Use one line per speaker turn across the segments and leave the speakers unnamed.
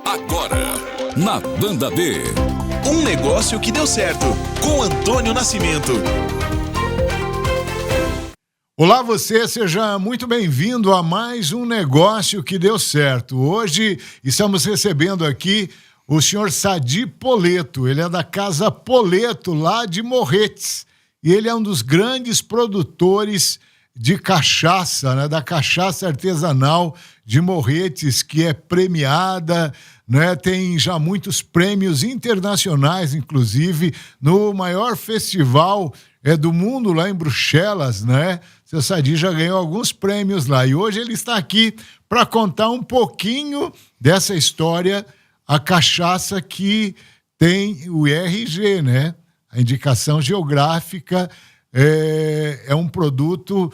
Agora, na Banda B.
Um negócio que deu certo, com Antônio Nascimento.
Olá você, seja muito bem-vindo a mais um negócio que deu certo. Hoje estamos recebendo aqui o senhor Sadi Poleto. Ele é da Casa Poleto, lá de Morretes. E ele é um dos grandes produtores de cachaça, né? Da cachaça artesanal de Morretes, que é premiada, né? Tem já muitos prêmios internacionais, inclusive, no maior festival do mundo, lá em Bruxelas, né? Seu Sadi já ganhou alguns prêmios lá. E hoje ele está aqui para contar um pouquinho dessa história, a cachaça que tem o IRG, né? A indicação geográfica é um produto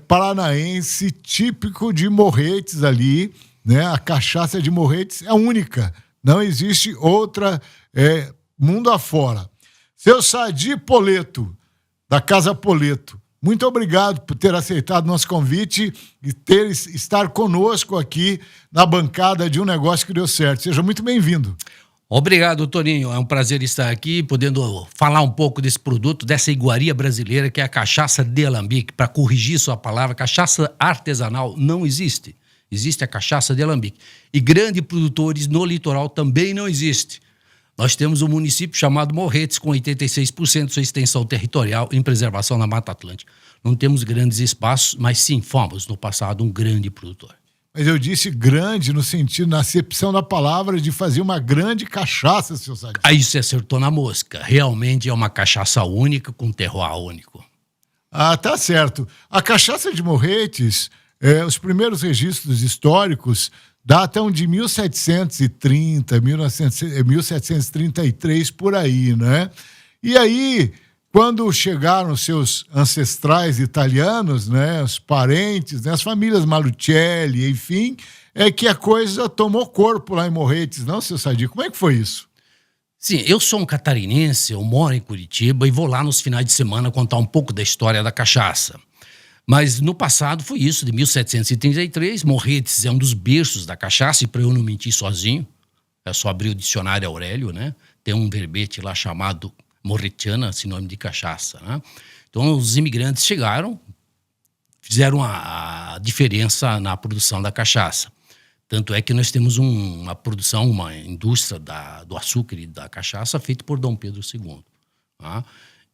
paranaense típico de Morretes ali, né? A cachaça de Morretes é única, não existe outra mundo afora. Seu Sadi Poleto, da Casa Poleto, muito obrigado por ter aceitado nosso convite e estar conosco aqui na bancada de Um Negócio que Deu Certo. Seja muito bem-vindo.
Obrigado, Toninho. É um prazer estar aqui, podendo falar um pouco desse produto, dessa iguaria brasileira, que é a cachaça de alambique. Para corrigir sua palavra, cachaça artesanal não existe. Existe a cachaça de alambique. E grandes produtores no litoral também não existe. Nós temos um município chamado Morretes, com 86% de sua extensão territorial em preservação na Mata Atlântica. Não temos grandes espaços, mas sim fomos, no passado, um grande produtor.
Mas eu disse grande no sentido, na acepção da palavra, de fazer uma grande cachaça, seu Sadi.
Aí você acertou na mosca. Realmente é uma cachaça única, com terroir único.
Ah, tá certo. A cachaça de Morretes, os primeiros registros históricos datam de 1730, 1733, por aí, né? E aí, quando chegaram seus ancestrais italianos, né, os parentes, né, as famílias Malucelli, enfim, é que a coisa tomou corpo lá em Morretes, não, seu Sadi? Como é que foi isso?
Sim, eu sou um catarinense, eu moro em Curitiba e vou lá nos finais de semana contar um pouco da história da cachaça. Mas no passado foi isso, de 1733, Morretes é um dos berços da cachaça, e para eu não mentir sozinho, é só abrir o dicionário Aurélio, né? Tem um verbete lá chamado morretiana, sinônimo de cachaça, né? Então os imigrantes chegaram, fizeram a diferença na produção da cachaça. Tanto é que nós temos uma produção, uma indústria do açúcar e da cachaça feita por Dom Pedro II, tá?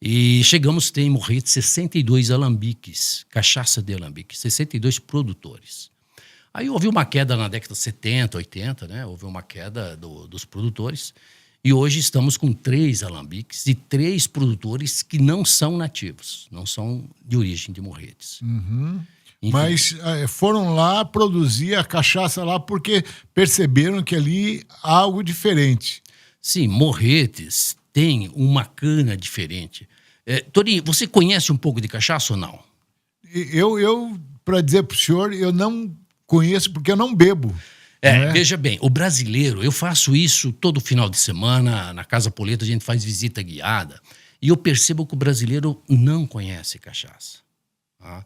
E chegamos a ter em Morretes 62 alambiques, cachaça de alambique, 62 produtores. Aí houve uma queda na década de 70, 80, né? Houve uma queda dos produtores. E hoje estamos com 3 alambiques e 3 produtores que não são nativos, não são de origem de Morretes.
Uhum. Mas foram lá produzir a cachaça lá porque perceberam que ali há algo diferente.
Sim, Morretes tem uma cana diferente. Torinho, você conhece um pouco de cachaça ou não?
Eu para dizer para o senhor, eu não conheço porque eu não bebo.
Veja bem, o brasileiro, eu faço isso todo final de semana, na Casa Poleto a gente faz visita guiada, e eu percebo que o brasileiro não conhece cachaça. Tá?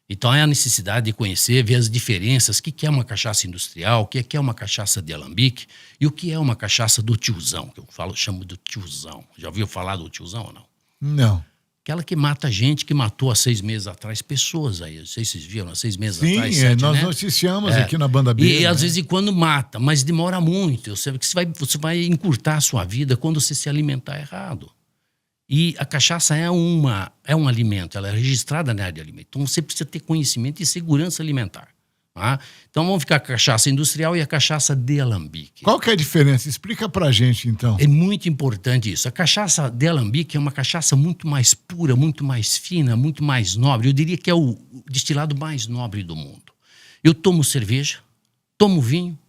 Então é a necessidade de conhecer, ver as diferenças, o que é uma cachaça industrial, o que é uma cachaça de alambique, e o que é uma cachaça do tiozão, que eu chamo do tiozão. Já ouviu falar do tiozão ou não?
Não.
Aquela que mata gente, que matou há 6 meses atrás pessoas aí. Não sei se vocês viram, há 6 meses
Sim,
atrás. Sim,
nós
né?
noticiamos aqui na Banda B.
E
né?
às vezes quando mata, mas demora muito. Você vai encurtar a sua vida quando você se alimentar errado. E a cachaça é um alimento, ela é registrada na área de alimento. Então você precisa ter conhecimento e segurança alimentar. Tá? Então vamos ficar com a cachaça industrial e a cachaça de alambique.
Qual que é a diferença? Explica pra gente, então.
É muito importante isso. A cachaça de alambique é uma cachaça muito mais pura, muito mais fina, muito mais nobre. Eu diria que é o destilado mais nobre do mundo. Eu tomo cerveja, tomo vinho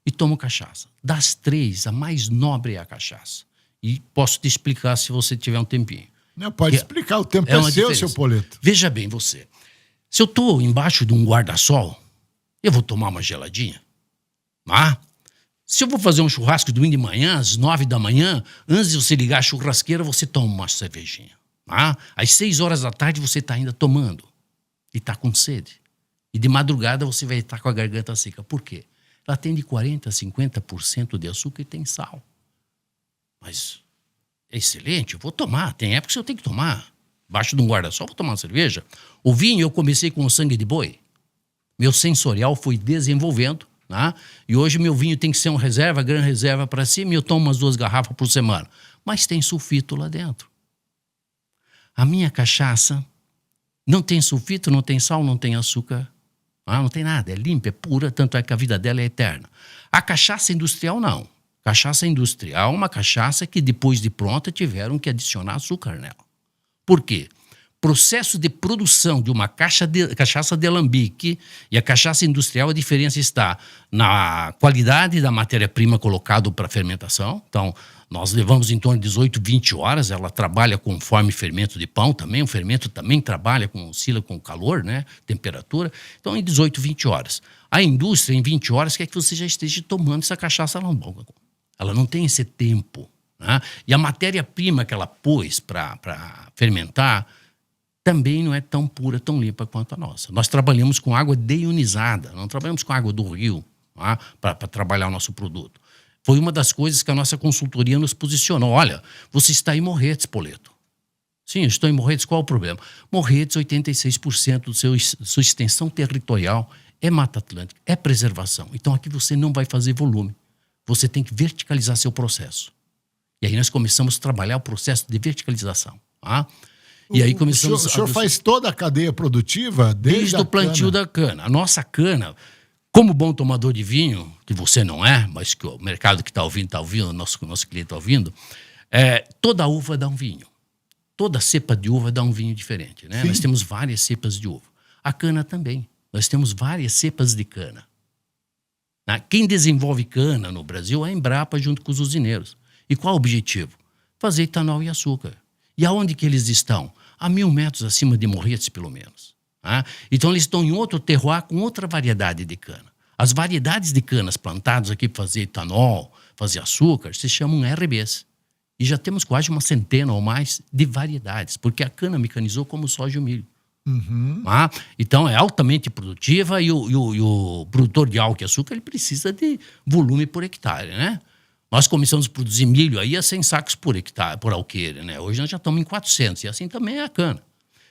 e tomo cachaça. Das 3, a mais nobre é a cachaça. E posso te explicar se você tiver um tempinho.
Não, pode explicar, o tempo é seu, seu Poleto.
Veja bem você. Se eu estou embaixo de um guarda-sol, eu vou tomar uma geladinha. Se eu vou fazer um churrasco domingo de manhã, às 9 da manhã, antes de você ligar a churrasqueira, você toma uma cervejinha. Às 6 horas da tarde você está ainda tomando. E está com sede. E de madrugada você vai estar com a garganta seca. Por quê? ela tem de 40% a 50% de açúcar e tem sal. Mas é excelente, eu vou tomar. Tem épocas que eu tenho que tomar. Embaixo de um guarda-sol, vou tomar uma cerveja. O vinho, eu comecei com o sangue de boi. Meu sensorial foi desenvolvendo, né? E hoje meu vinho tem que ser uma reserva, grande reserva para cima, e eu tomo umas 2 garrafas por semana. Mas tem sulfito lá dentro. A minha cachaça não tem sulfito, não tem sal, não tem açúcar. Não tem nada, é limpa, é pura, tanto é que a vida dela é eterna. A cachaça industrial, não. Cachaça industrial é uma cachaça que depois de pronta tiveram que adicionar açúcar nela. Por quê? Processo de produção de uma cachaça de alambique e a cachaça industrial, a diferença está na qualidade da matéria-prima colocada para fermentação. Então, nós levamos em torno de 18, 20 horas, ela trabalha conforme fermento de pão também, o fermento também trabalha, oscila com calor, né, temperatura, então em 18, 20 horas. A indústria, em 20 horas, quer que você já esteja tomando essa cachaça lá. Ela não tem esse tempo, né? E a matéria-prima que ela pôs para fermentar também não é tão pura, tão limpa quanto a nossa. Nós trabalhamos com água deionizada, não trabalhamos com água do rio, tá? Para trabalhar o nosso produto. Foi uma das coisas que a nossa consultoria nos posicionou. Olha, você está em Morretes, Poleto. Sim, eu estou em Morretes, qual é o problema? Morretes, 86% da sua extensão territorial é Mata Atlântica, é preservação. Então aqui você não vai fazer volume. Você tem que verticalizar seu processo. E aí nós começamos a trabalhar o processo de verticalização. Tá? E aí começamos
o senhor faz toda a cadeia produtiva
desde o plantio da cana. A nossa cana, como bom tomador de vinho, que você não é, mas que o mercado que está ouvindo, o nosso cliente está ouvindo, toda uva dá um vinho. Toda cepa de uva dá um vinho diferente. Né? Nós temos várias cepas de uva. A cana também. Nós temos várias cepas de cana. Quem desenvolve cana no Brasil é a Embrapa junto com os usineiros. E qual o objetivo? Fazer etanol e açúcar. E aonde que eles estão? A 1.000 metros acima de Morretes, pelo menos. Então, eles estão em outro terroir com outra variedade de cana. As variedades de canas plantadas aqui para fazer etanol, fazer açúcar, se chamam RBs. E já temos quase uma centena ou mais de variedades, porque a cana mecanizou como soja e o milho.
Uhum.
Então, é altamente produtiva e o produtor de álcool e açúcar ele precisa de volume por hectare, né? Nós começamos a produzir milho aí a 100 sacos por hectare, por alqueire, né? Hoje nós já estamos em 400 e assim também é a cana.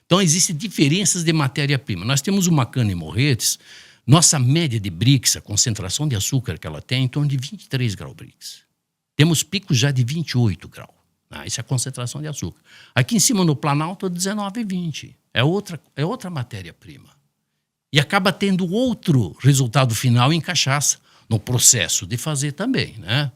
Então, existem diferenças de matéria-prima. Nós temos uma cana em Morretes, nossa média de Brix, a concentração de açúcar que ela tem, é em torno de 23 graus Brix. Temos picos já de 28 graus. Isso é a concentração de açúcar. Aqui em cima no Planalto, 19 e 20. É outra matéria-prima. E acaba tendo outro resultado final em cachaça, no processo de fazer também, né?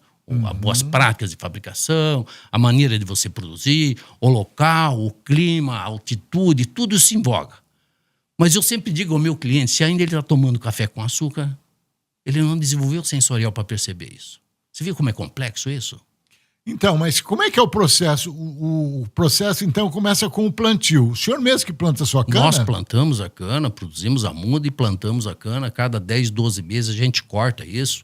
Boas práticas de fabricação, a maneira de você produzir, o local, o clima, a altitude, tudo isso se invoga. Mas eu sempre digo ao meu cliente, se ainda ele está tomando café com açúcar, ele não desenvolveu o sensorial para perceber isso. Você viu como é complexo isso?
Então, mas como é que é o processo? O processo, então, começa com o plantio. O senhor mesmo que planta a sua cana?
Nós plantamos a cana, produzimos a muda e plantamos a cana. A cada 10, 12 meses a gente corta isso.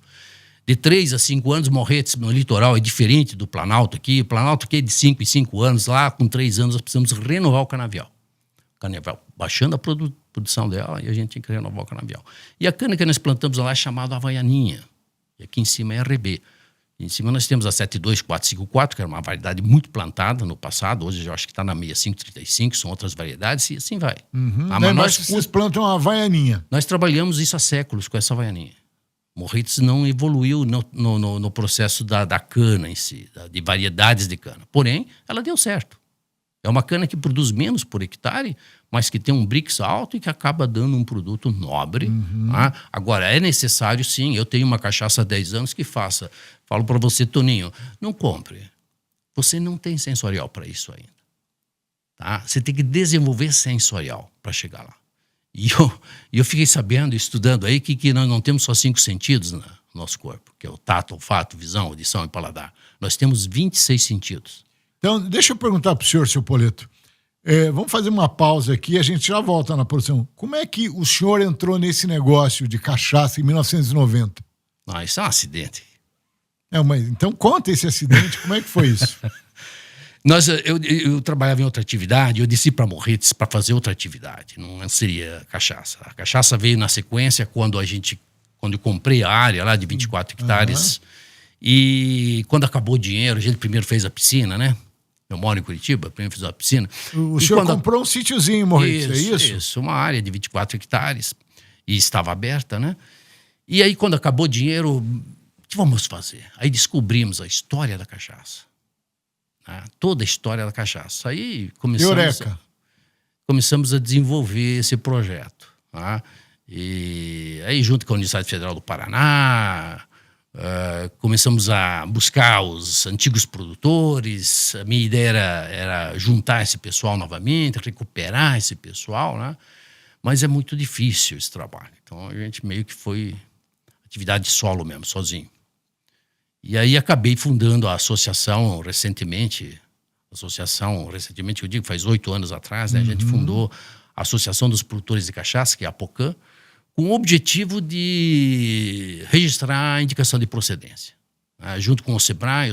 De 3 a 5 anos, Morretes no litoral é diferente do Planalto aqui. O Planalto aqui é de 5 em 5 anos. Lá, com 3 anos, nós precisamos renovar o canavial. O canavial baixando a produção dela e a gente tem que renovar o canavial. E a cana que nós plantamos lá é chamada Havaianinha. E aqui em cima é RB. Em cima nós temos a 72454, que era uma variedade muito plantada no passado. Hoje eu acho que está na 6535, são outras variedades e assim vai.
Mas vocês plantam a Havaianinha.
Nós trabalhamos isso há séculos com essa Havaianinha. Morretes não evoluiu no processo da cana em si, de variedades de cana. Porém, ela deu certo. É uma cana que produz menos por hectare, mas que tem um Brix alto e que acaba dando um produto nobre. Agora, é necessário, sim, eu tenho uma cachaça há 10 anos que faça. Falo para você, Toninho, não compre. Você não tem sensorial para isso ainda. Tá? Você tem que desenvolver sensorial para chegar lá. E eu fiquei sabendo, estudando aí, que nós não temos só 5 sentidos no nosso corpo, que é o tato, olfato, visão, audição e paladar. Nós temos 26 sentidos.
Então, deixa eu perguntar para o senhor, seu Poleto. Vamos fazer uma pausa aqui e a gente já volta na produção. Como é que o senhor entrou nesse negócio de cachaça em 1990?
Isso é um acidente.
Mas então conta esse acidente, como é que foi isso?
Eu trabalhava em outra atividade, eu desci para Morretes para fazer outra atividade, não seria cachaça. A cachaça veio na sequência quando a gente quando eu comprei a área lá de 24 hectares. E quando acabou o dinheiro, a gente primeiro fez a piscina, né? Eu moro em Curitiba, primeiro fiz a piscina.
O senhor comprou um sítiozinho em Morretes, é isso?
Isso, uma área de 24 hectares. E estava aberta, né? E aí, quando acabou o dinheiro, o que vamos fazer? Aí descobrimos a história da cachaça. Né? Toda a história da cachaça. Aí começamos a desenvolver esse projeto. Tá? E aí, junto com a Universidade Federal do Paraná, começamos a buscar os antigos produtores. A minha ideia era juntar esse pessoal novamente, recuperar esse pessoal, né? Mas é muito difícil esse trabalho. Então, a gente meio que foi atividade solo mesmo, sozinho. E aí acabei fundando a associação recentemente, eu digo, faz 8 anos atrás, né? A gente fundou a Associação dos Produtores de Cachaça, que é a APOCAM, com o objetivo de registrar a indicação de procedência. Junto com o Sebrae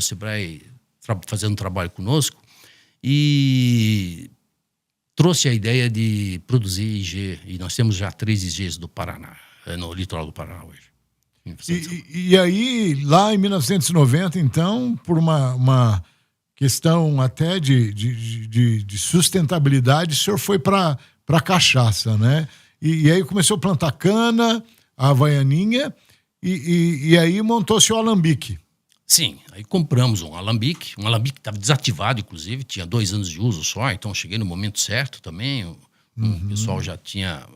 fazendo um trabalho conosco, e trouxe a ideia de produzir IG, e nós temos já 3 IGs do Paraná, no litoral do Paraná hoje.
E aí, lá em 1990, então, por uma questão até de sustentabilidade, o senhor foi para a cachaça, né? E aí começou a plantar cana, a havaianinha, e aí montou-se o alambique.
Sim, aí compramos um alambique que estava desativado, inclusive, tinha 2 anos de uso só, então cheguei no momento certo também, o pessoal já tinha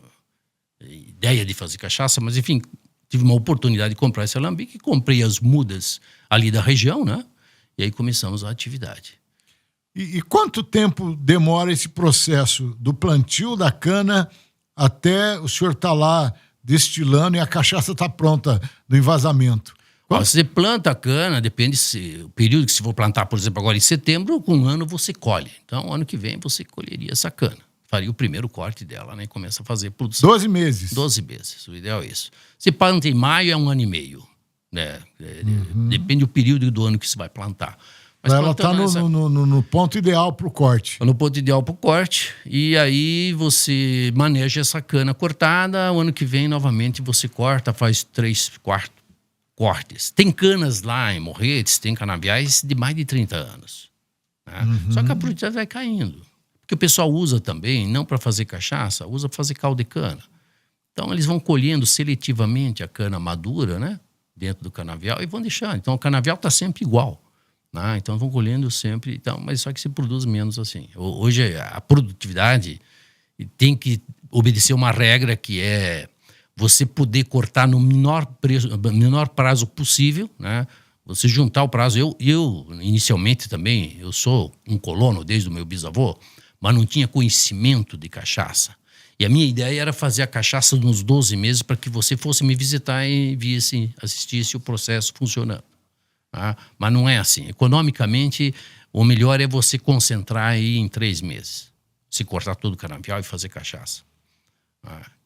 ideia de fazer cachaça, mas enfim, tive uma oportunidade de comprar esse alambique, comprei as mudas ali da região, né? E aí começamos a atividade.
E quanto tempo demora esse processo do plantio da cana até o senhor estar lá destilando e a cachaça está pronta no envasamento?
Você planta a cana, depende o período que se for plantar, por exemplo, agora em setembro, com um ano você colhe. Então, ano que vem você colheria essa cana. Faria o primeiro corte dela, né? E começa a fazer produção.
12 meses.
12 meses, o ideal é isso. Se planta em maio, é 1 ano e meio. Né? Depende do período do ano que se vai plantar. Mas
ela está no ponto ideal para o corte.
No ponto ideal para o corte. E aí você maneja essa cana cortada. O ano que vem, novamente, você corta, faz 3 cortes. Tem canas lá em Morretes, tem canaviais de mais de 30 anos. Né? Só que a produtividade vai caindo. Porque o pessoal usa também, não para fazer cachaça, usa para fazer caldo de cana. Então, eles vão colhendo seletivamente a cana madura, né? Dentro do canavial e vão deixando. Então, o canavial está sempre igual. Né? Então, vão colhendo sempre. Então, mas só que se produz menos assim. Hoje, a produtividade tem que obedecer uma regra que é você poder cortar no menor prazo possível, né? Você juntar o prazo. Eu, inicialmente também, eu sou um colono desde o meu bisavô, mas não tinha conhecimento de cachaça. E a minha ideia era fazer a cachaça nos 12 meses para que você fosse me visitar e assistisse o processo funcionando. Tá? Mas não é assim. Economicamente, o melhor é você concentrar aí em 3 meses. Se cortar todo o canavial e fazer cachaça.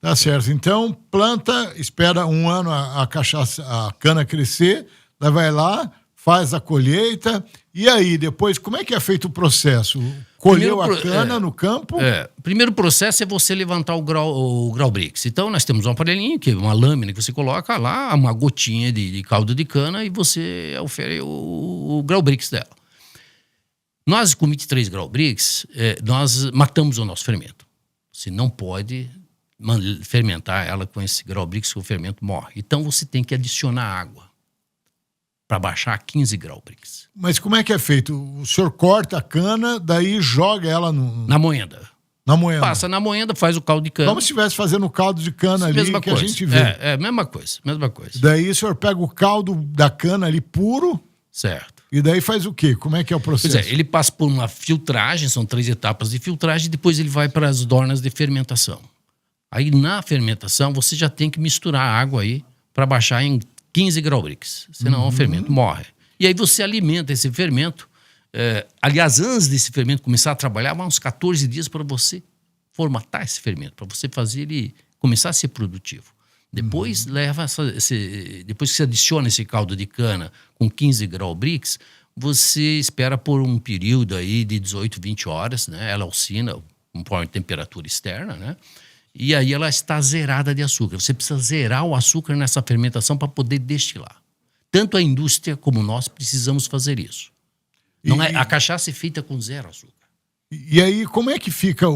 Tá certo. Então, planta, espera 1 ano a cana crescer, daí vai lá, faz a colheita, e aí, depois, como é que é feito o processo? Colheu a cana no campo?
O primeiro processo é você levantar o grau brix. Então, nós temos um aparelhinho, que é uma lâmina que você coloca lá, uma gotinha de caldo de cana, e você ofere o grau brix dela. Nós, com 23 grau brix, nós matamos o nosso fermento. Você não pode fermentar ela com esse grau brix, que o fermento morre. Então, você tem que adicionar água para baixar a 15 grau brix.
Mas como é que é feito? O senhor corta a cana, daí joga ela
na moenda.
Na moenda.
Passa na moenda, faz o caldo de cana.
Como se estivesse fazendo o caldo de cana ali que a gente vê.
Mesma coisa.
Daí o senhor pega o caldo da cana ali puro.
Certo.
E daí faz o quê? Como é que é o processo?
Pois é, ele passa por uma filtragem, são 3 etapas de filtragem, e depois ele vai para as dornas de fermentação. Aí na fermentação você já tem que misturar a água aí para baixar em 15 grau brix, senão o fermento morre. E aí você alimenta esse fermento. Aliás, antes desse fermento começar a trabalhar, vai uns 14 dias para você formatar esse fermento, para você fazer ele começar a ser produtivo. Depois depois que você adiciona esse caldo de cana com 15 grau brix, você espera por um período aí de 18, 20 horas, né? Ela oscila conforme a temperatura externa, né? e aí ela está zerada de açúcar. Você precisa zerar o açúcar nessa fermentação para poder destilar. Tanto a indústria como nós precisamos fazer isso. A cachaça é feita com zero açúcar.
E aí, como é que fica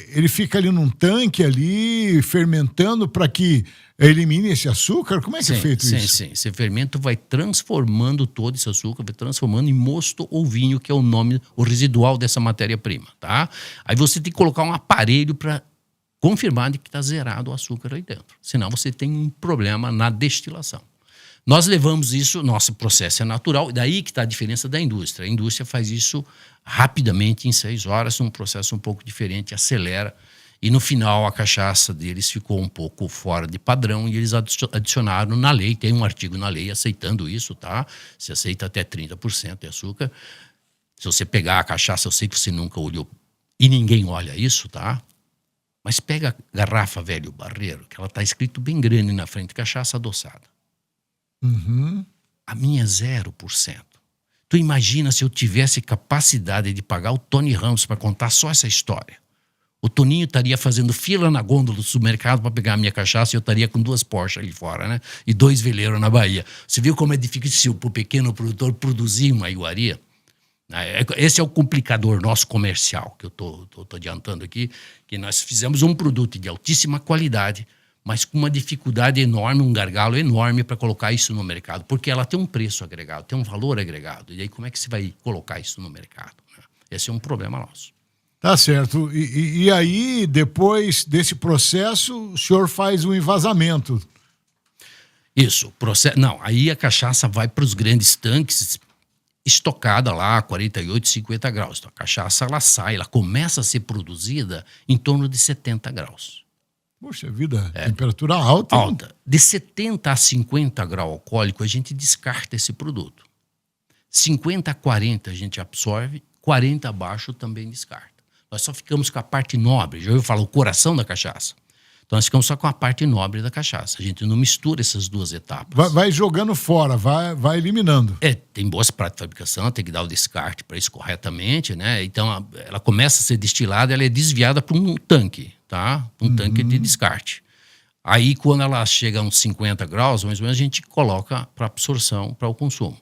ele fica ali num tanque ali, fermentando para que elimine esse açúcar? Como é que é feito isso?
Sim. Esse fermento vai transformando todo esse açúcar, vai transformando em mosto ou vinho, que é o nome, o residual dessa matéria-prima, tá? Aí você tem que colocar um aparelho para confirmar de que está zerado o açúcar aí dentro. Senão você tem um problema na destilação. Nós levamos isso, nosso processo é natural, daí que está a diferença da indústria. A indústria faz isso rapidamente, em 6 horas, um processo um pouco diferente, acelera, e no final a cachaça deles ficou um pouco fora de padrão e eles adicionaram na lei, tem um artigo na lei aceitando isso, tá? Se aceita até 30% de açúcar. Se você pegar a cachaça, eu sei que você nunca olhou, e ninguém olha isso, tá? Mas pega a garrafa velho barreiro, que ela está escrito bem grande na frente, cachaça adoçada.
Uhum.
A minha é 0%. Tu imagina se eu tivesse capacidade de pagar o Tony Ramos para contar só essa história. O Toninho estaria fazendo fila na gôndola do supermercado para pegar a minha cachaça e eu estaria com 2 Porsche ali fora, né? E 2 veleiros na Bahia. Você viu como é difícil para o pequeno produtor produzir uma iguaria? Esse é o complicador nosso comercial, que eu tô adiantando aqui, que nós fizemos um produto de altíssima qualidade, mas com uma dificuldade enorme, um gargalo enorme para colocar isso no mercado, porque ela tem um preço agregado, tem um valor agregado. E aí como é que você vai colocar isso no mercado? Né? Esse é um problema nosso.
Tá certo. E aí, depois desse processo, o senhor faz um envasamento.
Isso. Aí a cachaça vai para os grandes tanques, estocada lá a 48, 50 graus. Então a cachaça, ela sai, ela começa a ser produzida em torno de 70 graus.
Poxa vida, temperatura alta.
Alta. De 70 a 50 graus alcoólico, a gente descarta esse produto. 50 a 40 a gente absorve, 40 abaixo também descarta. Nós só ficamos com a parte nobre, já ouviu falar o coração da cachaça? Então nós ficamos só com a parte nobre da cachaça. A gente não mistura essas duas etapas.
Vai jogando fora, vai eliminando.
Tem boas práticas de fabricação, tem que dar o descarte para isso corretamente, né? Então ela começa a ser destilada, ela é desviada para um tanque. Tá? Um tanque de descarte. Aí, quando ela chega a uns 50 graus, mais ou menos, a gente coloca para absorção, para o consumo.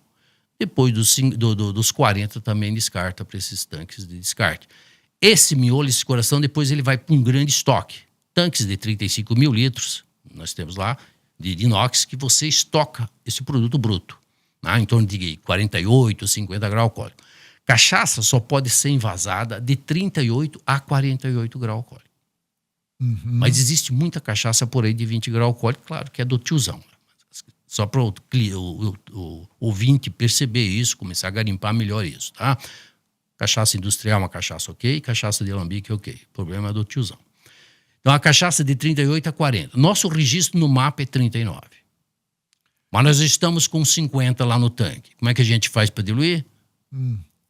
Depois dos 40 também descarta para esses tanques de descarte. Esse miolo, esse coração, depois ele vai para um grande estoque. Tanques de 35 mil litros, nós temos lá, de inox, que você estoca esse produto bruto. Tá? Em torno de 48, 50 graus alcoólico. Cachaça só pode ser envasada de 38 a 48 graus alcoólico.
Uhum.
Mas existe muita cachaça por aí de 20 graus alcoólico, claro que é do tiozão. Só para o ouvinte perceber isso, começar a garimpar melhor isso, tá? Cachaça industrial é uma cachaça ok, cachaça de alambique ok. O problema é do tiozão. Então a cachaça de 38 a 40. Nosso registro no mapa é 39. Mas nós estamos com 50 lá no tanque. Como é que a gente faz para diluir?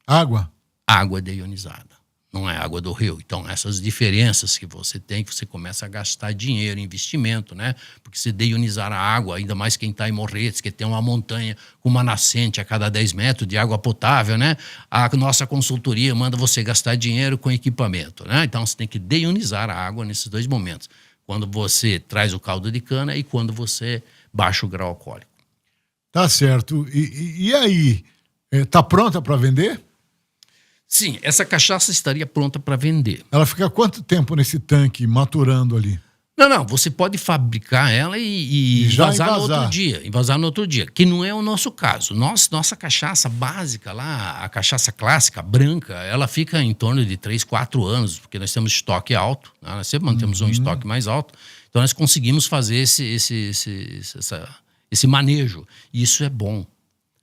Água?
Água deionizada. Não é água do rio. Então, essas diferenças que você tem, que você começa a gastar dinheiro, investimento, né? Porque se deionizar a água, ainda mais quem está em Morretes, que tem uma montanha com uma nascente a cada 10 metros de água potável, né? A nossa consultoria manda você gastar dinheiro com equipamento, né? Então, você tem que deionizar a água nesses 2 momentos. Quando você traz o caldo de cana e quando você baixa o grau alcoólico.
Tá certo. E aí, tá pronta para vender?
Sim, essa cachaça estaria pronta para vender.
Ela fica quanto tempo nesse tanque maturando ali?
Não, você pode fabricar ela e envasar no outro dia. Envasar no outro dia, que não é o nosso caso. Nossa cachaça básica lá, a cachaça clássica, branca, ela fica em torno de 3, 4 anos, porque nós temos estoque alto, né? Nós sempre mantemos um estoque mais alto. Então nós conseguimos fazer esse manejo. E isso é bom.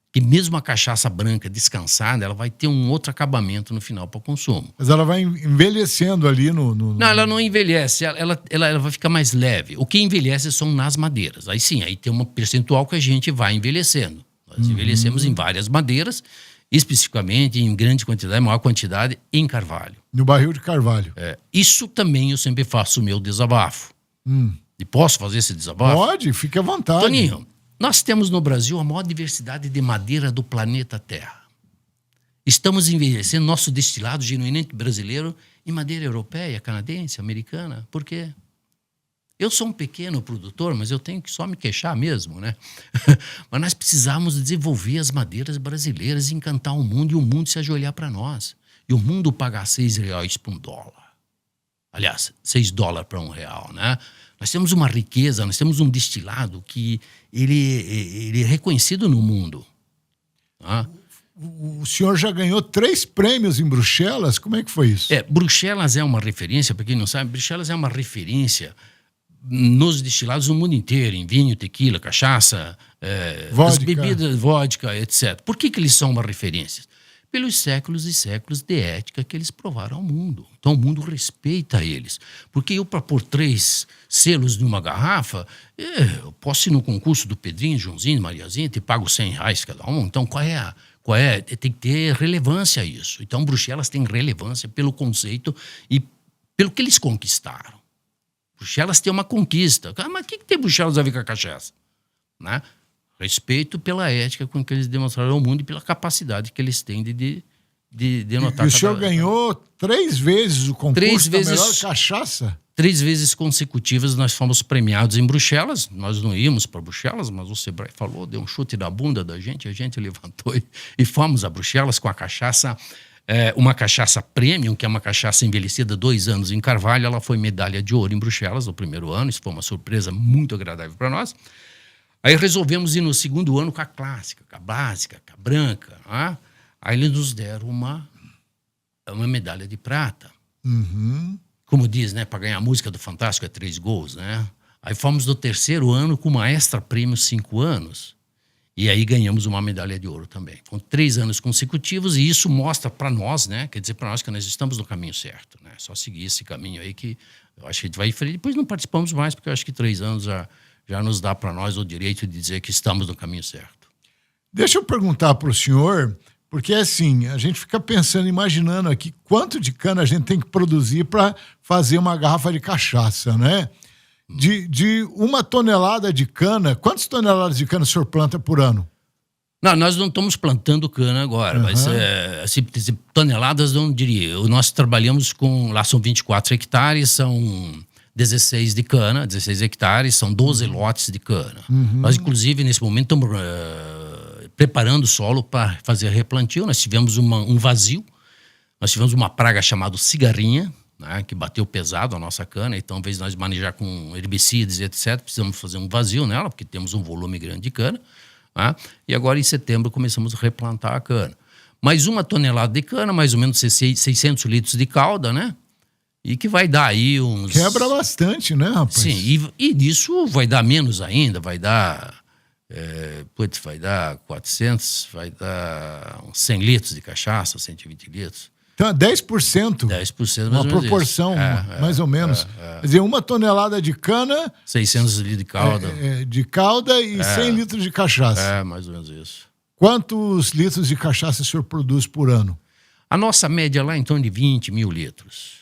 Que mesmo a cachaça branca descansada, ela vai ter um outro acabamento no final para o consumo.
Mas ela vai envelhecendo ali no...
Não, ela não envelhece, ela vai ficar mais leve. O que envelhece são nas madeiras. Aí sim, aí tem um percentual que a gente vai envelhecendo. Nós envelhecemos em várias madeiras, especificamente em grande quantidade, maior quantidade, em carvalho.
No barril de carvalho.
Isso também eu sempre faço o meu desabafo. E posso fazer esse desabafo?
Pode, fique à vontade.
Toninho, nós temos no Brasil a maior diversidade de madeira do planeta Terra. Estamos envelhecendo nosso destilado genuinamente brasileiro em madeira europeia, canadense, americana. Por quê? Eu sou um pequeno produtor, mas eu tenho que só me queixar mesmo, né? Mas nós precisamos desenvolver as madeiras brasileiras, encantar o mundo e o mundo se ajoelhar para nós. E o mundo pagar R$6 para $1. Aliás, $6 para R$1, né? Nós temos uma riqueza, nós temos um destilado que ele é reconhecido no mundo. Tá?
O senhor já ganhou 3 prêmios em Bruxelas? Como é que foi isso?
Bruxelas é uma referência, para quem não sabe, Bruxelas é uma referência nos destilados no mundo inteiro, em vinho, tequila, cachaça, as bebidas, vodka, etc. Por que eles são uma referência? Pelos séculos e séculos de ética que eles provaram ao mundo. Então o mundo respeita eles. Porque eu, para pôr 3 selos numa garrafa, eu posso ir no concurso do Pedrinho, Joãozinho, Mariazinha, te pago R$100 cada um. Então qual é? Tem que ter relevância isso. Então Bruxelas tem relevância pelo conceito e pelo que eles conquistaram. Bruxelas tem uma conquista. Mas o que tem Bruxelas a ver com a cachaça? Né? Respeito pela ética com que eles demonstraram ao mundo e pela capacidade que eles têm de denotar.
E o senhor ganhou 3 vezes o concurso da melhor cachaça?
3 vezes consecutivas nós fomos premiados em Bruxelas. Nós não íamos para Bruxelas, mas o Sebrae falou, deu um chute na bunda da gente, a gente levantou e fomos a Bruxelas com a cachaça. Uma cachaça premium, que é uma cachaça envelhecida 2 anos em carvalho. Ela foi medalha de ouro em Bruxelas no primeiro ano. Isso foi uma surpresa muito agradável para nós. Aí resolvemos ir no segundo ano com a clássica, com a básica, com a branca. Né? Aí eles nos deram uma medalha de prata.
Uhum.
Como diz, né? Para ganhar a música do Fantástico é 3 gols, né? Aí fomos no terceiro ano com uma extra prêmio 5 anos. E aí ganhamos uma medalha de ouro também. Com 3 anos consecutivos, e isso mostra para nós, né? Quer dizer, para nós que nós estamos no caminho certo, né? Só seguir esse caminho aí que eu acho que a gente vai em frente. Depois não participamos mais, porque eu acho que 3 anos já nos dá para nós o direito de dizer que estamos no caminho certo.
Deixa eu perguntar para o senhor, porque assim, a gente fica pensando, imaginando aqui quanto de cana a gente tem que produzir para fazer uma garrafa de cachaça, né? De 1 tonelada de cana, quantas toneladas de cana o senhor planta por ano?
Não, nós não estamos plantando cana agora, mas assim, toneladas não diria. Nós trabalhamos com, lá são 24 hectares, são 16 de cana, 16 hectares, são 12 lotes de cana. Nós, inclusive, nesse momento, estamos preparando o solo para fazer replantio. Nós tivemos um vazio, nós tivemos uma praga chamada cigarrinha, né, que bateu pesado a nossa cana, então, ao invés de nós manejar com herbicidas e etc., precisamos fazer um vazio nela, porque temos um volume grande de cana, né, e agora em setembro começamos a replantar a cana. Mais 1 tonelada de cana, mais ou menos 600 litros de calda, né, e que vai dar aí uns...
Quebra bastante, né, rapaz?
Sim, e disso vai dar menos ainda, vai dar... vai dar 400, vai dar uns 100 litros de cachaça, 120 litros.
Então, 10%.
10% mais
uma
ou menos
proporção, mais ou menos. Quer dizer, 1 tonelada de cana...
600 litros de calda.
De calda e 100 litros de cachaça.
Mais ou menos isso.
Quantos litros de cachaça o senhor produz por ano?
A nossa média lá é em torno de 20 mil litros.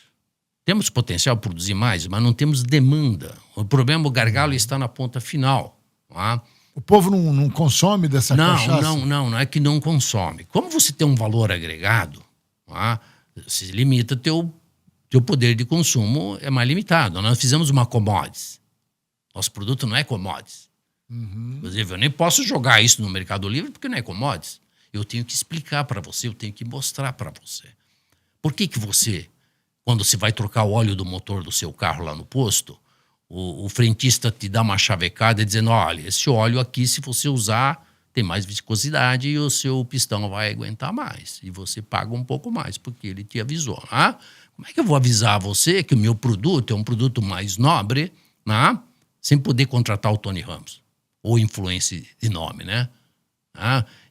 Temos potencial para produzir mais, mas não temos demanda. O problema, o gargalo está na ponta final. Tá?
O povo não consome dessa cachaça?
Não é que não consome. Como você tem um valor agregado, se limita, teu poder de consumo é mais limitado. Nós fizemos uma commodities. Nosso produto não é commodities. Inclusive, eu nem posso jogar isso no Mercado Livre porque não é commodities. Eu tenho que explicar para você, eu tenho que mostrar para você. Por que você, quando você vai trocar o óleo do motor do seu carro lá no posto, o frentista te dá uma chavecada dizendo, olha, esse óleo aqui, se você usar, tem mais viscosidade e o seu pistão vai aguentar mais. E você paga um pouco mais, porque ele te avisou. Como é que eu vou avisar você que o meu produto é um produto mais nobre, sem poder contratar o Tony Ramos? Ou influência de nome, né?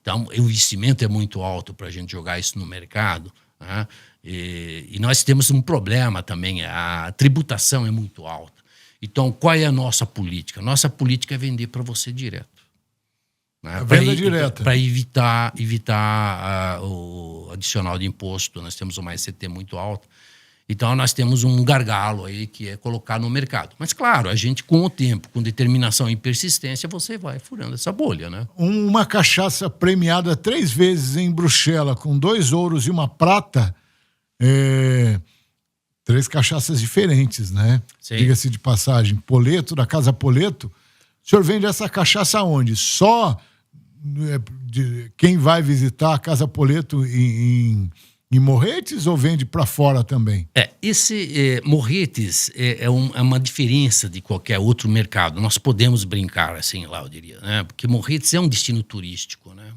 Então, o investimento é muito alto para a gente jogar isso no mercado. E nós temos um problema também, a tributação é muito alta. Então, qual é a nossa política? Nossa política é vender para você direto.
Venda direta.
Para evitar o adicional de imposto. Nós temos uma ECT muito alta. Então, nós temos um gargalo aí que é colocar no mercado. Mas, claro, a gente, com o tempo, com determinação e persistência, você vai furando essa bolha, né?
Uma cachaça premiada 3 vezes em Bruxelas, com 2 ouros e 1 prata, 3 cachaças diferentes, né?
Sim.
Diga-se de passagem. Poleto, da Casa Poleto. O senhor vende essa cachaça onde? Só de quem vai visitar a Casa Poleto em Morretes ou vende para fora também?
Esse Morretes é uma diferença de qualquer outro mercado. Nós podemos brincar assim lá, eu diria, né? Porque Morretes é um destino turístico, né?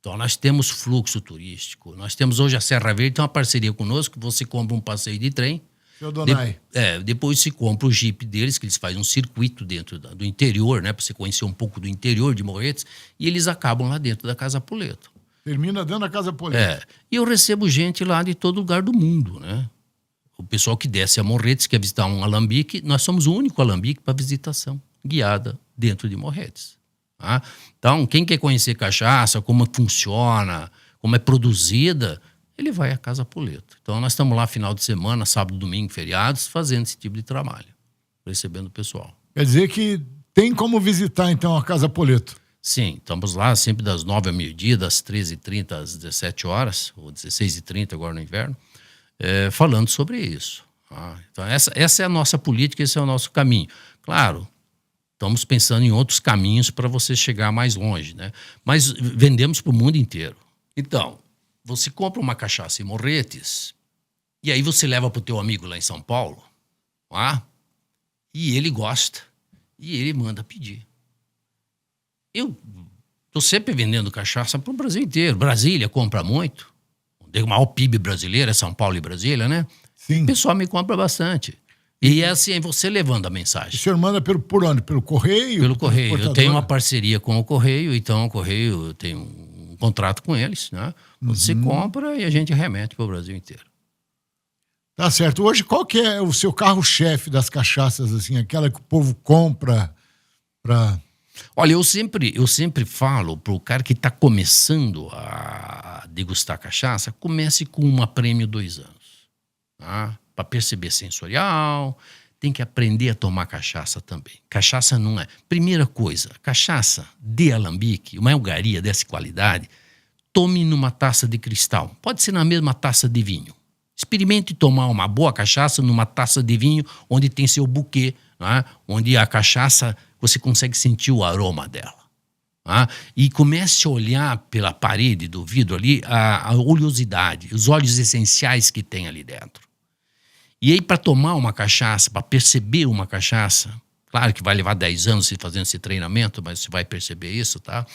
Então, nós temos fluxo turístico. Nós temos hoje a Serra Verde, tem uma parceria conosco, você compra um passeio de trem.
Seu Donai.
Depois se compra o Jeep deles, que eles fazem um circuito dentro do interior, né? Para você conhecer um pouco do interior de Morretes, e eles acabam lá dentro da Casa Poleto.
Termina dentro da Casa Poleto.
E eu recebo gente lá de todo lugar do mundo, né? O pessoal que desce a Morretes, quer visitar um alambique, nós somos o único alambique para visitação guiada dentro de Morretes. Tá? Então, quem quer conhecer cachaça, como funciona, como é produzida, ele vai à Casa Poleto. Então, nós estamos lá final de semana, sábado, domingo, feriados, fazendo esse tipo de trabalho, recebendo o pessoal.
Quer dizer que tem como visitar, então, a Casa Poleto?
Sim, estamos lá sempre das 9 ao meio-dia, das 13h30 às 17 horas, ou 16h30 agora no inverno, falando sobre isso. Tá? Então, essa é a nossa política, esse é o nosso caminho. Claro, estamos pensando em outros caminhos para você chegar mais longe, né? Mas vendemos para o mundo inteiro. Então, você compra uma cachaça em Morretes, e aí você leva para o teu amigo lá em São Paulo, e ele gosta, e ele manda pedir. Eu estou sempre vendendo cachaça para o Brasil inteiro. Brasília compra muito. O maior PIB brasileiro é São Paulo e Brasília, né?
Sim.
O pessoal me compra bastante. E é assim, você levando a mensagem.
O senhor manda por onde? Pelo correio?
Pelo correio. Eu tenho uma parceria com o correio, então o correio tem um contrato com eles, né? Você compra e a gente remete para o Brasil inteiro.
Tá certo. Hoje, qual que é o seu carro-chefe das cachaças, assim, aquela que o povo compra para...
Olha, eu sempre falo para o cara que está começando a degustar cachaça, comece com uma prêmio 2 anos, tá? Para perceber sensorial, tem que aprender a tomar cachaça também. Cachaça não é... Primeira coisa, cachaça de alambique, uma algaria dessa qualidade, tome numa taça de cristal. Pode ser na mesma taça de vinho. Experimente tomar uma boa cachaça numa taça de vinho onde tem seu buquê, né? Onde a cachaça, você consegue sentir o aroma dela. E comece a olhar pela parede do vidro ali a oleosidade, os óleos essenciais que tem ali dentro. E aí, para tomar uma cachaça, para perceber uma cachaça, claro que vai levar 10 anos você fazendo esse treinamento, mas você vai perceber isso, tá?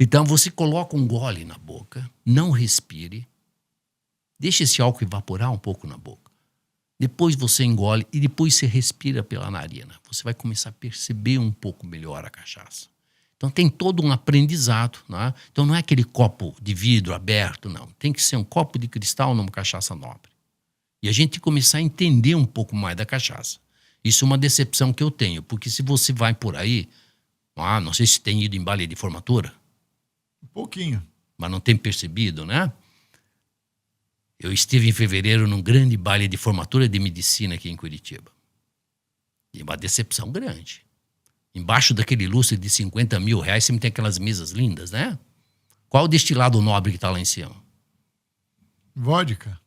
Então, você coloca um gole na boca, não respire, deixa esse álcool evaporar um pouco na boca. Depois você engole e depois você respira pela narina. Você vai começar a perceber um pouco melhor a cachaça. Então, tem todo um aprendizado, né? Então, não é aquele copo de vidro aberto, não. Tem que ser um copo de cristal numa cachaça nobre. E a gente começar a entender um pouco mais da cachaça. Isso é uma decepção que eu tenho, porque se você vai por aí, não sei se tem ido em baile de formatura.
Um pouquinho.
Mas não tem percebido, né? Eu estive em fevereiro num grande baile de formatura de medicina aqui em Curitiba. E uma decepção grande. Embaixo daquele lustre de 50 mil reais, sempre tem aquelas mesas lindas, né? Qual o destilado nobre que está lá em cima?
Vodka.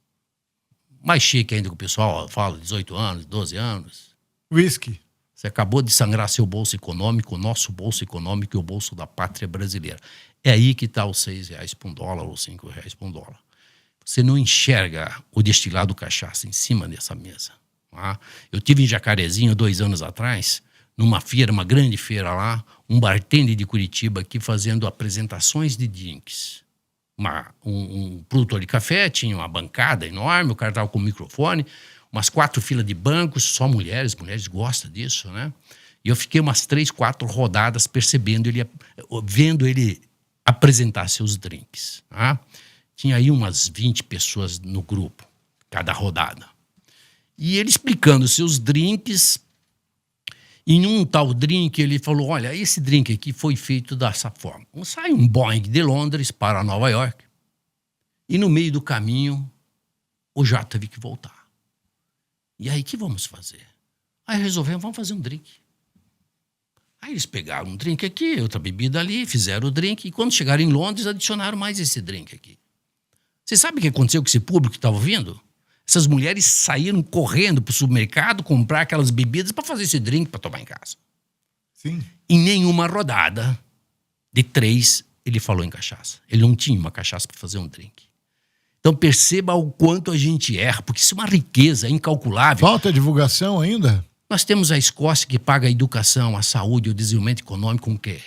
Mais chique ainda que o pessoal fala, 18 anos, 12 anos.
Whisky.
Você acabou de sangrar seu bolso econômico, o nosso bolso econômico e o bolso da pátria brasileira. É aí que está os R$6 para $1 ou R$5 para $1. Você não enxerga o destilado cachaça em cima dessa mesa. Tá? Eu tive em Jacarezinho 2 anos atrás, numa feira, uma grande feira lá, um bartender de Curitiba aqui fazendo apresentações de drinks. Um produtor de café, tinha uma bancada enorme, o cara estava com o microfone, umas 4 filas de bancos, só mulheres gostam disso, né? E eu fiquei umas 3, 4 rodadas vendo ele apresentar seus drinks. Tá? Tinha aí umas 20 pessoas no grupo, cada rodada. E ele explicando seus drinks. Em um tal drink, ele falou, olha, esse drink aqui foi feito dessa forma. Sai um Boeing de Londres para Nova York e no meio do caminho o jato teve que voltar. E aí, o que vamos fazer? Aí resolvemos, vamos fazer um drink. Aí eles pegaram um drink aqui, outra bebida ali, fizeram o drink e quando chegaram em Londres, adicionaram mais esse drink aqui. Você sabe o que aconteceu com esse público que estava ouvindo? Essas mulheres saíram correndo para o supermercado comprar aquelas bebidas para fazer esse drink para tomar em casa.
Sim.
Em nenhuma rodada de 3 ele falou em cachaça. Ele não tinha uma cachaça para fazer um drink. Então perceba o quanto a gente erra, porque isso é uma riqueza incalculável.
Falta divulgação ainda?
Nós temos a Escócia que paga a educação, a saúde, o desenvolvimento econômico com o quê?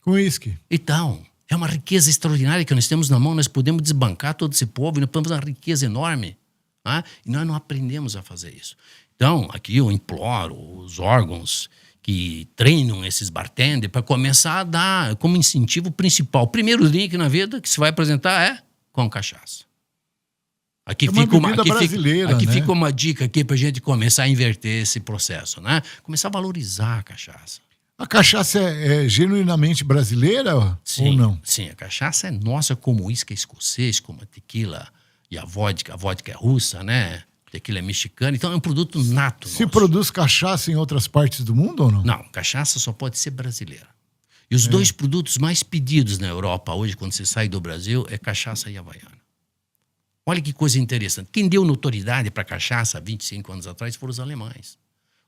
Com uísque.
Então, é uma riqueza extraordinária que nós temos na mão, nós podemos desbancar todo esse povo e nós temos uma riqueza enorme. Tá? E nós não aprendemos a fazer isso. Então, aqui eu imploro os órgãos que treinam esses bartenders para começar a dar como incentivo principal. O primeiro drink na vida que se vai apresentar é com cachaça. Aqui
É uma bebida brasileira,
aqui
né?
fica uma dica aqui para a gente começar a inverter esse processo, né? Começar a valorizar a cachaça.
A cachaça é genuinamente brasileira ou não?
Sim, a cachaça é nossa como o uísque escocês, como a tequila e a vodka é russa, né? Tequila é mexicana, então é um produto nato
Se
nosso.
produz cachaça em outras partes do mundo ou não?
Não, cachaça só pode ser brasileira. E os 2 produtos mais pedidos na Europa hoje, quando você sai do Brasil, é cachaça e havaiana. Olha que coisa interessante. Quem deu notoriedade para a cachaça há 25 anos atrás foram os alemães.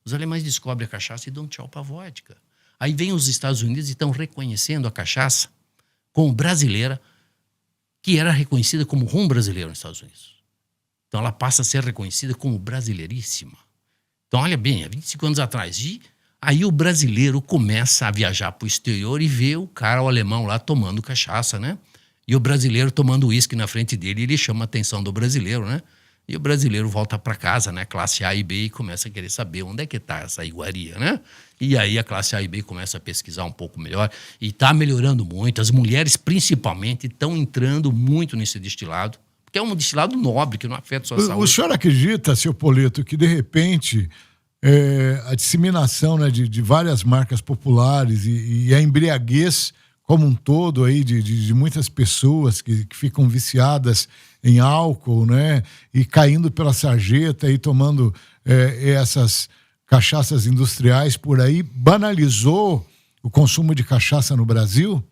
Os alemães descobrem a cachaça e dão tchau para a vodka. Aí vem os Estados Unidos e estão reconhecendo a cachaça como brasileira, que era reconhecida como rum brasileiro nos Estados Unidos. Então ela passa a ser reconhecida como brasileiríssima. Então olha bem, há 25 anos atrás. E aí o brasileiro começa a viajar para o exterior e vê o cara, o alemão lá tomando cachaça, né? E o brasileiro tomando uísque na frente dele, ele chama a atenção do brasileiro, né? E o brasileiro volta para casa, né? Classe A e B, e começa a querer saber onde é que está essa iguaria, né? E aí a classe A e B começa a pesquisar um pouco melhor. E está melhorando muito. As mulheres, principalmente, estão entrando muito nesse destilado. Porque é um destilado nobre, que não afeta a sua saúde.
O senhor acredita, seu Poleto, que de repente a disseminação, né, de várias marcas populares e a embriaguez como um todo aí de muitas pessoas que ficam viciadas em álcool, né, e caindo pela sarjeta e tomando essas cachaças industriais por aí, banalizou o consumo de cachaça no Brasil?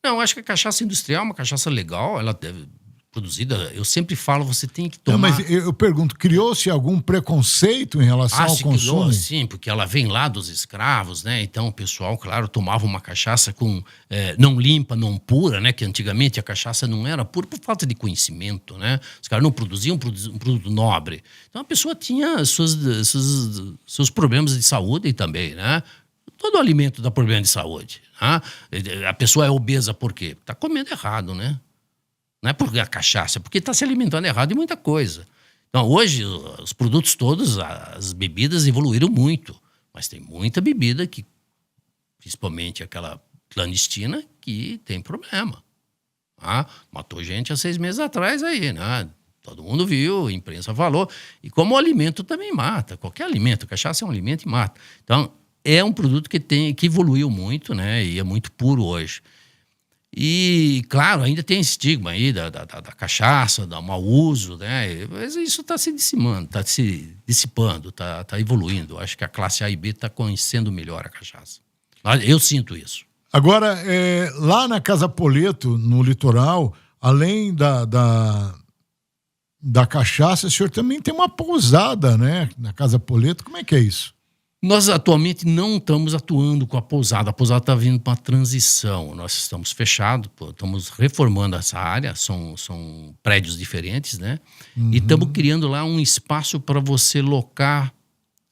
Não, acho que a cachaça industrial é uma cachaça legal, ela deve produzida, eu sempre falo, você tem que tomar...
Não, mas eu pergunto, criou-se algum preconceito em relação ao consumo?
Criou, sim, porque ela vem lá dos escravos, né? Então o pessoal, claro, tomava uma cachaça com não limpa, não pura, né? Que antigamente a cachaça não era pura por falta de conhecimento, né? Os caras não produziam um produto nobre. Então a pessoa tinha seus problemas de saúde também, né? Todo alimento dá problema de saúde, né? A pessoa é obesa por quê? Está comendo errado, né? Não é porque a cachaça, é porque está se alimentando errado de muita coisa. Então, hoje, os produtos todos, as bebidas evoluíram muito. Mas tem muita bebida, que, principalmente aquela clandestina, que tem problema. Ah, matou gente há 6 meses atrás aí, né? Todo mundo viu, a imprensa falou. E como o alimento também mata. Qualquer alimento, a cachaça é um alimento e mata. Então, é um produto que evoluiu muito, né? E é muito puro hoje. E, claro, ainda tem estigma aí da cachaça, do mau uso, né? Mas isso está se dissipando, está evoluindo. Acho que a classe A e B está conhecendo melhor a cachaça. Eu sinto isso.
Agora, lá na Casa Poleto, no litoral, além da cachaça, o senhor também tem uma pousada, né? Na Casa Poleto. Como é que é isso?
Nós atualmente não estamos atuando com a pousada. A pousada está vindo para uma transição. Nós estamos fechados, estamos reformando essa área, são prédios diferentes, né? Uhum. E estamos criando lá um espaço para você locar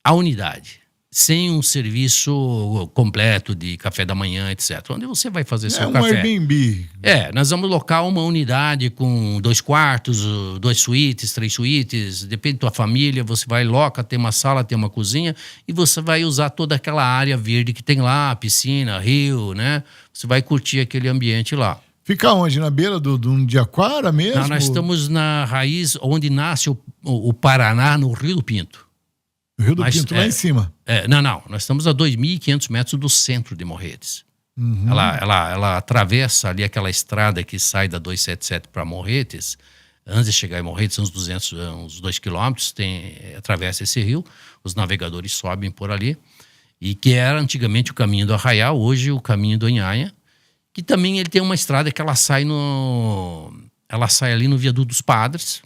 a unidade, sem um serviço completo de café da manhã, etc. Onde você vai fazer seu café. É um
Airbnb.
Nós vamos locar uma unidade com 2 quartos, 2 suítes, 3 suítes, depende da tua família, você vai loca, tem uma sala, tem uma cozinha, e você vai usar toda aquela área verde que tem lá, piscina, rio, né? Você vai curtir aquele ambiente lá.
Fica onde? Na beira do Indiaquara mesmo?
Não, nós estamos na raiz onde nasce o Paraná, no Rio do Pinto.
O Rio do Pinto, lá em cima.
Não. Nós estamos a 2.500 metros do centro de Morretes. Uhum. Ela atravessa ali aquela estrada que sai da 277 para Morretes. Antes de chegar em Morretes, uns 2 quilômetros, atravessa esse rio. Os navegadores sobem por ali. E que era antigamente o caminho do Arraial, hoje o caminho do Anhanha. Que também ele tem uma estrada que ela sai ali no Viaduto dos Padres.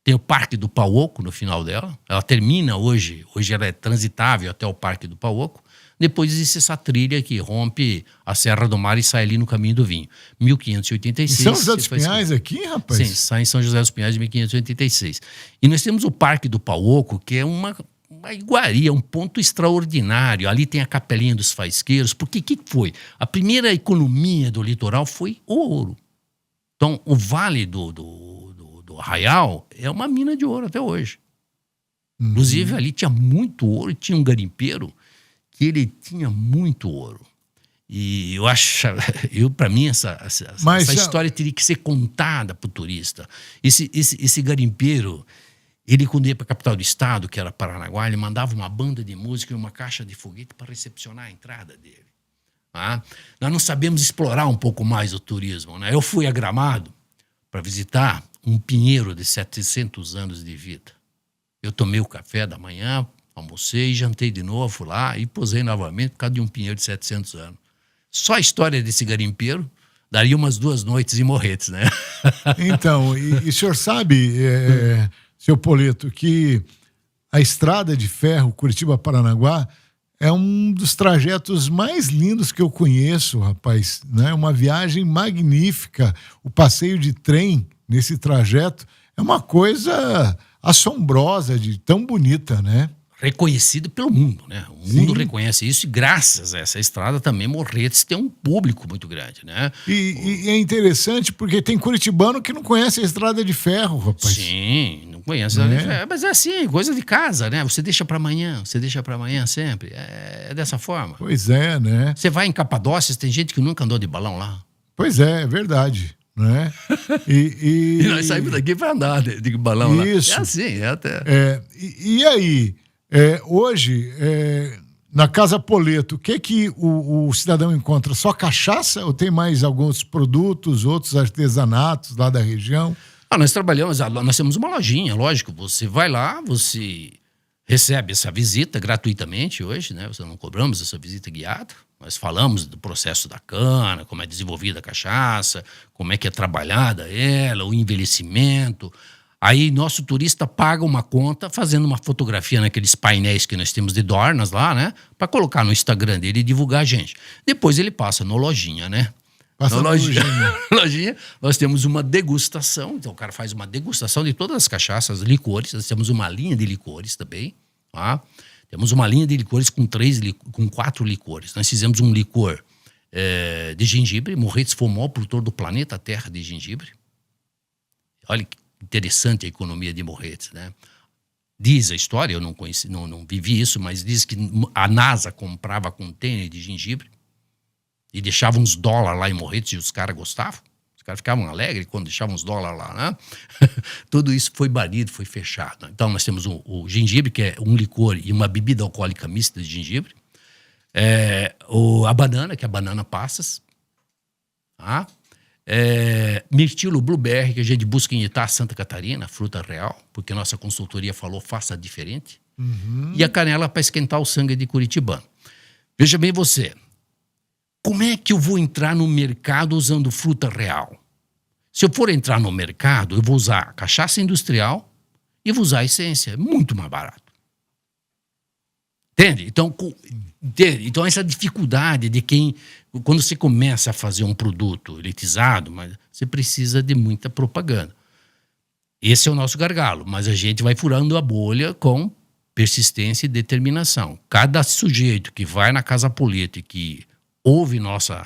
Tem o Parque do Pauoco no final dela. Ela termina hoje ela é transitável até o Parque do Pauoco. Depois existe essa trilha que rompe a Serra do Mar e sai ali no Caminho do Vinho. 1586.
Em São José dos Pinhais aqui, rapaz?
Sim, sai em São José dos Pinhais de 1586. E nós temos o Parque do Pauoco, que é uma iguaria, um ponto extraordinário. Ali tem a Capelinha dos Faisqueiros, porque o que foi? A primeira economia do litoral foi o ouro. Então, o Vale do Arraial é uma mina de ouro até hoje. Inclusive, ali tinha muito ouro, tinha um garimpeiro que ele tinha muito ouro. E eu acho, para mim, essa história teria que ser contada para o turista. Esse garimpeiro, ele, quando ia para a capital do estado, que era Paranaguá, ele mandava uma banda de música e uma caixa de foguete para recepcionar a entrada dele. Ah, nós não sabemos explorar um pouco mais o turismo, né? Eu fui a Gramado para visitar um pinheiro de 700 anos de vida. Eu tomei o café da manhã, almocei, jantei de novo lá e posei novamente por causa de um pinheiro de 700 anos. Só a história desse garimpeiro daria umas 2 noites em Morretes, né?
Então, e o senhor sabe, seu Poleto, que a estrada de ferro Curitiba-Paranaguá é um dos trajetos mais lindos que eu conheço, rapaz, né? Uma viagem magnífica. O passeio de trem nesse trajeto é uma coisa assombrosa, de tão bonita, né?
Reconhecido pelo mundo, né? O mundo reconhece isso e graças a essa estrada também Morretes tem um público muito grande, né?
E é interessante porque tem curitibano que não conhece a estrada de ferro, rapaz.
Sim, não conhece a estrada de ferro. Mas é assim, coisa de casa, né? Você deixa para amanhã sempre. É dessa forma.
Pois é, né?
Você vai em Capadócia, tem gente que nunca andou de balão lá.
Pois é verdade. Né?
E nós saímos daqui para andar de balão
isso.
Lá. É assim, é até.
E aí, hoje, na Casa Poleto, o que o cidadão encontra? Só cachaça ou tem mais alguns produtos, outros artesanatos lá da região?
Nós temos uma lojinha, lógico. Você vai lá, você recebe essa visita gratuitamente hoje, né? Nós não cobramos essa visita guiada. Nós falamos do processo da cana, como é desenvolvida a cachaça, como é que é trabalhada ela, o envelhecimento. Aí nosso turista paga uma conta fazendo uma fotografia naqueles painéis que nós temos de Dornas lá, né? Para colocar no Instagram dele e divulgar a gente. Depois ele passa no lojinha, né?
Passa na lojinha.
Lojinha, nós temos uma degustação. Então o cara faz uma degustação de todas as cachaças, licores. Nós temos uma linha de licores também, tá? Temos uma linha de licores com 4 licores. Nós fizemos um licor de gengibre. Morretes foi o maior produtor do planeta Terra de gengibre. Olha que interessante a economia de Morretes, né? Diz a história, eu não conheci, não vivi isso, mas diz que a NASA comprava container de gengibre e deixava uns dólares lá em Morretes e os caras gostavam. Os caras ficavam alegres quando deixavam uns dólares lá, né? Tudo isso foi banido, foi fechado. Então, nós temos o gengibre, que é um licor e uma bebida alcoólica mista de gengibre. A banana, que é a banana passas. Tá? Mirtilo Blueberry, que a gente busca em Itá, Santa Catarina, fruta real, porque nossa consultoria falou, faça diferente. E a canela para esquentar o sangue de curitibano. Veja bem você. Como é que eu vou entrar no mercado usando fruta real? Se eu for entrar no mercado, eu vou usar cachaça industrial e vou usar essência. É muito mais barato. Entende? Então essa dificuldade de quando você começa a fazer um produto elitizado, mas você precisa de muita propaganda. Esse é o nosso gargalo, mas a gente vai furando a bolha com persistência e determinação. Cada sujeito que vai na Casa Poleto e que ouve nossa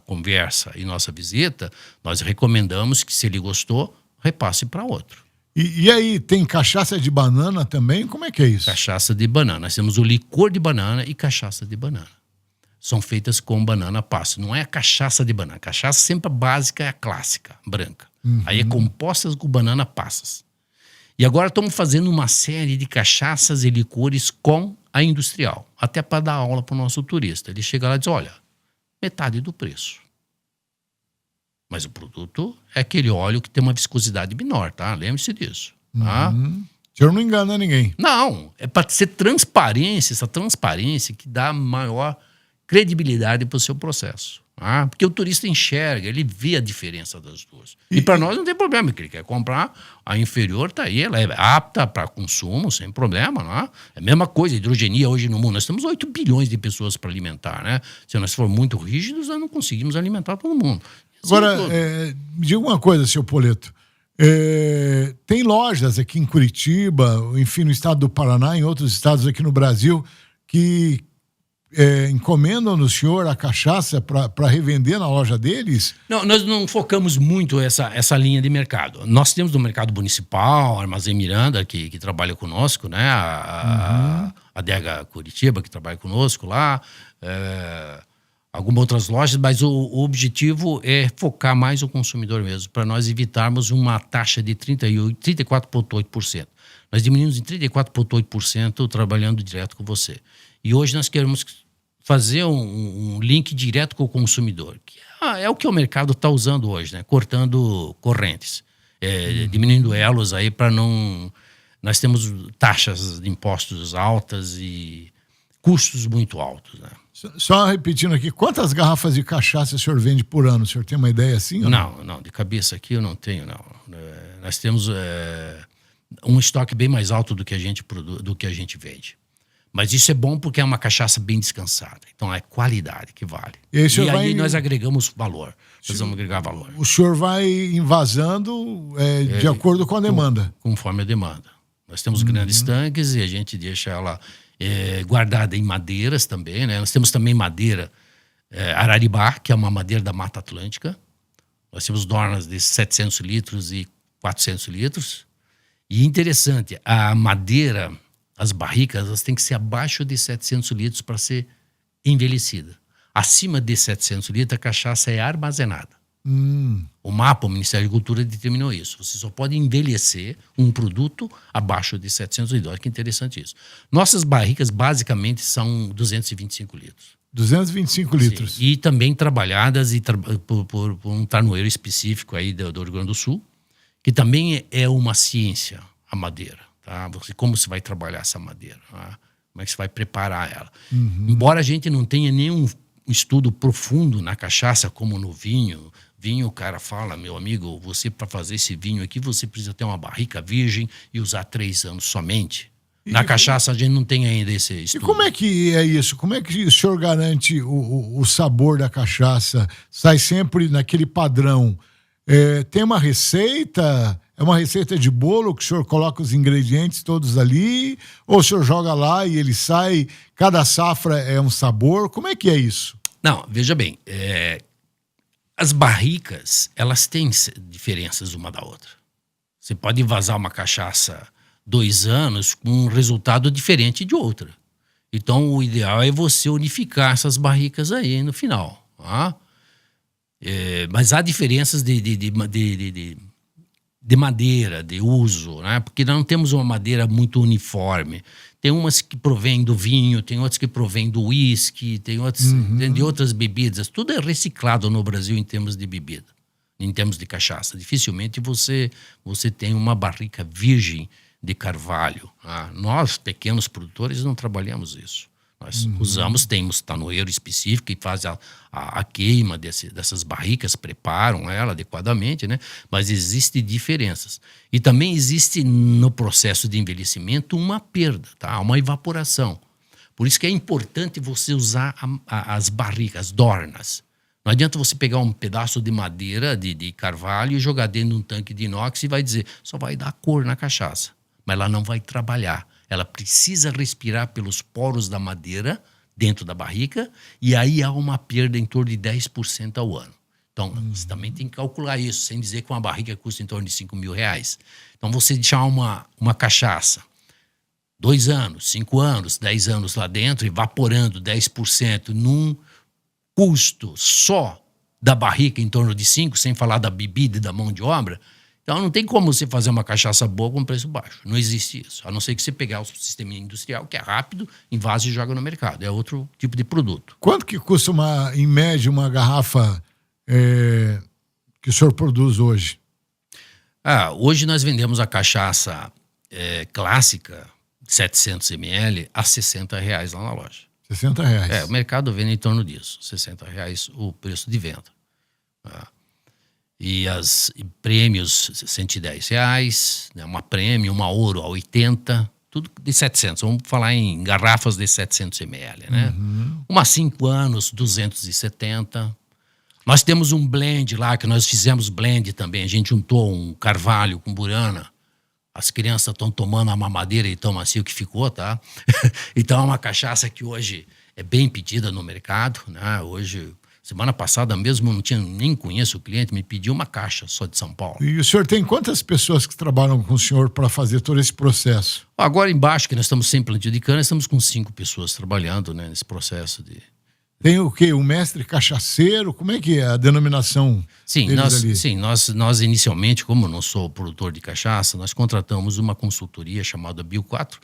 conversa e nossa visita, nós recomendamos que, se ele gostou, repasse para outro.
E aí, tem cachaça de banana também? Como é que é isso?
Cachaça de banana. Nós temos o licor de banana e cachaça de banana. São feitas com banana passa. Não é a cachaça de banana. A cachaça sempre a básica é a clássica, branca. Aí é composta com banana passas. E agora estamos fazendo uma série de cachaças e licores com a industrial. Até para dar aula para o nosso turista. Ele chega lá e diz, olha, metade do preço. Mas o produto é aquele óleo que tem uma viscosidade menor, tá? Lembre-se disso. Tá?
O senhor não engana ninguém.
Não, é para ser transparência, essa transparência que dá maior credibilidade para o seu processo. Porque o turista enxerga, ele vê a diferença das duas. E para nós não tem problema, que ele quer comprar a inferior, está aí, ela é apta para consumo, sem problema. Não é? É a mesma coisa, hidrogenia hoje no mundo. Nós temos 8 bilhões de pessoas para alimentar. Né? Se nós formos muito rígidos, nós não conseguimos alimentar todo mundo.
Agora, me diga uma coisa, seu Poleto. Tem lojas aqui em Curitiba, enfim, no estado do Paraná, em outros estados aqui no Brasil, que encomendam no senhor a cachaça para revender na loja deles?
Não, nós não focamos muito essa linha de mercado. Nós temos no mercado municipal, Armazém Miranda, que trabalha conosco, né? A Adega Curitiba, que trabalha conosco lá, algumas outras lojas, mas o objetivo é focar mais o consumidor mesmo, para nós evitarmos uma taxa de 34,8%. Nós diminuímos em 34,8% trabalhando direto com você. E hoje nós queremos fazer um link direto com o consumidor, que é o que o mercado está usando hoje, né? Cortando correntes, diminuindo elos aí para não... Nós temos taxas de impostos altas e custos muito altos, né?
Só repetindo aqui, quantas garrafas de cachaça o senhor vende por ano? O senhor tem uma ideia assim?
Não, de cabeça aqui eu não tenho, não. Nós temos um estoque bem mais alto do que a gente vende. Mas isso é bom porque é uma cachaça bem descansada. Então é qualidade que vale. E aí nós agregamos valor. Nós vamos agregar valor.
O senhor vai invasando de acordo com a demanda.
Conforme a demanda. Nós temos grandes tanques e a gente deixa ela guardada em madeiras também, né? Nós temos também madeira Araribá, que é uma madeira da Mata Atlântica. Nós temos dornas de 700 litros e 400 litros. E interessante, a madeira... As barricas, elas têm que ser abaixo de 700 litros para ser envelhecida. Acima de 700 litros, a cachaça é armazenada. O mapa, o Ministério da Agricultura determinou isso. Você só pode envelhecer um produto abaixo de 700 litros. Olha que interessante isso. Nossas barricas, basicamente, são 225 litros.
225 litros.
Sim. E também trabalhadas por um tanoeiro específico aí do Rio Grande do Sul, que também é uma ciência, a madeira. Como você vai trabalhar essa madeira, como é que você vai preparar ela. Embora a gente não tenha nenhum estudo profundo na cachaça como no vinho, o cara fala, meu amigo, você para fazer esse vinho aqui, você precisa ter uma barrica virgem e usar 3 anos somente. Na cachaça a gente não tem ainda esse estudo.
E como é que é isso? Como é que o senhor garante o sabor da cachaça? Sai sempre naquele padrão? Tem uma receita? É uma receita de bolo que o senhor coloca os ingredientes todos ali? Ou o senhor joga lá e ele sai, cada safra é um sabor? Como é que é isso?
Não, veja bem, as barricas, elas têm diferenças uma da outra. Você pode envasar uma cachaça 2 anos com um resultado diferente de outra. Então, o ideal é você unificar essas barricas aí no final. Mas há diferenças de madeira, de uso, né? Porque nós não temos uma madeira muito uniforme. Tem umas que provêm do vinho, tem outras que provêm do uísque, tem outras de outras bebidas. Tudo é reciclado no Brasil em termos de bebida, em termos de cachaça. Dificilmente você tem uma barrica virgem de carvalho. Nós, pequenos produtores, não trabalhamos isso. Nós temos tanoeiro específico que faz a queima dessas barricas, preparam ela adequadamente, né? Mas existem diferenças. E também existe no processo de envelhecimento uma perda, uma evaporação. Por isso que é importante você usar as barricas, as dornas. Não adianta você pegar um pedaço de madeira, de carvalho, e jogar dentro de um tanque de inox e vai dizer, só vai dar cor na cachaça, mas ela não vai trabalhar. Ela precisa respirar pelos poros da madeira dentro da barrica e aí há uma perda em torno de 10% ao ano. Então, você também tem que calcular isso, sem dizer que uma barrica custa em torno de R$5.000. Então, você deixar uma cachaça 2 anos, 5 anos, 10 anos lá dentro, evaporando 10% num custo só da barrica em torno de 5%, sem falar da bebida e da mão de obra. Então, não tem como você fazer uma cachaça boa com preço baixo. Não existe isso. A não ser que você pegar o sistema industrial, que é rápido, invase e joga no mercado. É outro tipo de produto.
Quanto que custa, em média, uma garrafa que o senhor produz hoje?
Hoje nós vendemos a cachaça clássica, 700 ml, a R$60 lá na loja.
R$60.
O mercado vende em torno disso, R$60 o preço de venda. Tá? E prêmios, R$110, né? Uma prêmio, uma ouro a 80, tudo de 700. Vamos falar em garrafas de 700 ml, né? Uma 5 anos, 270. Nós temos um blend lá, que nós fizemos blend também. A gente juntou um carvalho com burana. As crianças estão tomando a mamadeira e tão macio que ficou, tá? Então é uma cachaça que hoje é bem pedida no mercado, né? Hoje, semana passada mesmo, nem conheço o cliente, me pediu uma caixa só de São Paulo.
E o senhor tem quantas pessoas que trabalham com o senhor para fazer todo esse processo?
Agora embaixo, que nós estamos sem plantio de cana, estamos com 5 pessoas trabalhando, né, nesse processo de...
Tem o quê? O mestre cachaceiro? Como é que é a denominação deles ali?
Nós inicialmente, como eu não sou produtor de cachaça, nós contratamos uma consultoria chamada Bio4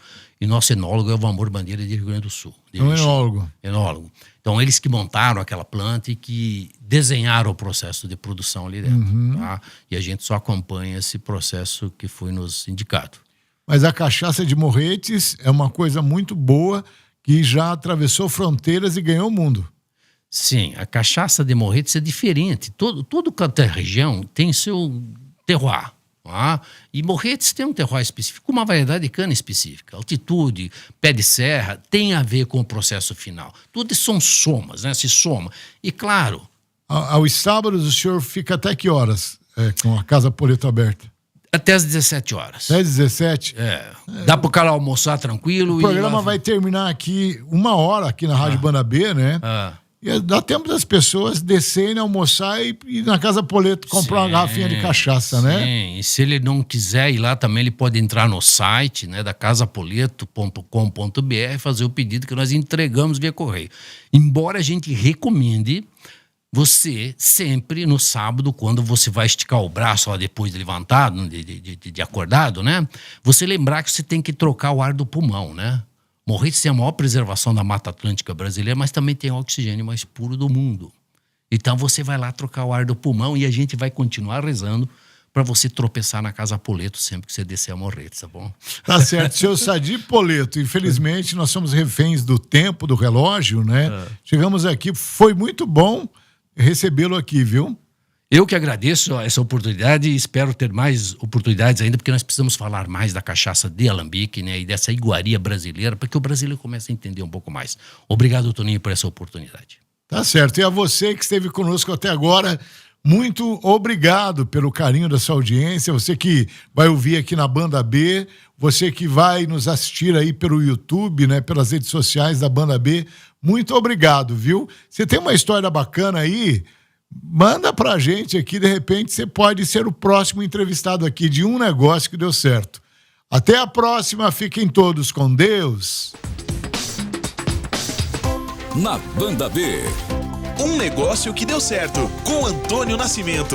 e nosso enólogo é o Valmor Bandeira de Rio Grande do Sul.
É um enólogo.
Enólogo. Então, eles que montaram aquela planta e que desenharam o processo de produção ali dentro. Tá? E a gente só acompanha esse processo que foi nos indicado.
Mas a cachaça de Morretes é uma coisa muito boa que já atravessou fronteiras e ganhou o mundo.
Sim, a cachaça de Morretes é diferente. Todo canto da região tem seu terroir. Tá? E Morretes tem um terroir específico, uma variedade de cana específica. Altitude, pé de serra, tem a ver com o processo final. Tudo são somas, né? Se soma. E claro...
Aos sábados o senhor fica até que horas com a Casa Poleto aberta?
Até às 17 horas.
Até às 17?
Dá pro cara almoçar tranquilo.
O programa vai terminar aqui 1 hora, aqui na Rádio Banda B, né? E dá tempo das pessoas descerem, almoçar e ir na Casa Poleto comprar uma garrafinha de cachaça, né?
Sim, e se ele não quiser ir lá também, ele pode entrar no site, né, da casapoleto.com.br e fazer o pedido que nós entregamos via correio. Embora a gente recomende... Você sempre no sábado, quando você vai esticar o braço lá depois de levantado, de acordado, né? Você lembrar que você tem que trocar o ar do pulmão, né? Morretes tem a maior preservação da Mata Atlântica brasileira, mas também tem o oxigênio mais puro do mundo. Então você vai lá trocar o ar do pulmão e a gente vai continuar rezando para você tropeçar na Casa Poleto sempre que você descer a Morretes, tá bom?
Tá certo. Seu Sadi Poleto, infelizmente nós somos reféns do tempo, do relógio, né? Chegamos aqui, foi muito bom recebê-lo aqui, viu?
Eu que agradeço essa oportunidade e espero ter mais oportunidades ainda, porque nós precisamos falar mais da cachaça de alambique, né, e dessa iguaria brasileira, para que o brasileiro comece a entender um pouco mais. Obrigado, Toninho, por essa oportunidade.
Tá certo. E a você que esteve conosco até agora, muito obrigado pelo carinho da sua audiência, você que vai ouvir aqui na Banda B, você que vai nos assistir aí pelo YouTube, né, pelas redes sociais da Banda B, muito obrigado, viu? Você tem uma história bacana aí? Manda pra gente aqui, de repente você pode ser o próximo entrevistado aqui de um negócio que deu certo. Até a próxima, fiquem todos com Deus.
Na Banda B.
Um negócio que deu certo, com Antônio Nascimento.